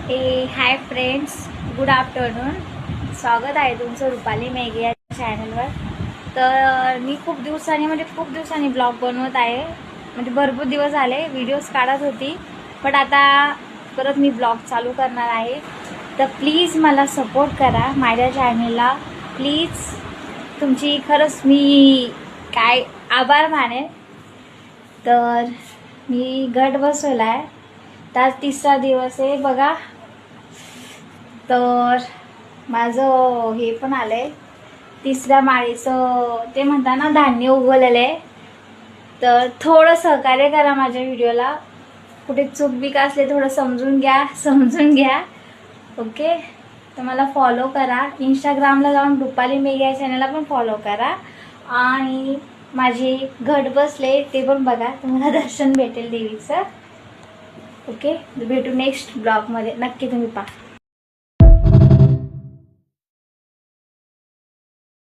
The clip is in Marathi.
Hi friends, good afternoon. स्वागत आहे तुमचं रुपाली मेघे या चॅनलवर. तर मी खूप दिवसांनी ब्लॉग बनवत आहे. म्हणजे भरपूर दिवस झाले व्हिडिओज काढत होती, पण आता परत मी ब्लॉग चालू करणार आहे. तर प्लीज मला सपोर्ट करा माझ्या चॅनलला. प्लीज तुमची खरंच मी काय आभार मानेन. तर मी घट बसवला आहे, तर 3रा दिवस आहे बघा. तर माझं हे पण आलंय 3ऱ्या माळीचं, ते म्हणता ना धान्य उगवलेलं आहे. तर थोडं सहकार्य करा माझ्या व्हिडिओला. कुठे चूक बिक असले थोडं समजून घ्या. ओके. तर मला फॉलो करा. इंस्टाग्रामला जाऊन रुपाली मेघे या चॅनलला पण फॉलो करा. आणि माझे घट बसले ते पण बघा, तुम्हाला दर्शन भेटेल देवीचं. ओके. भेटू नेक्स्ट ब्लॉगमध्ये. नक्की तुम्ही पहा.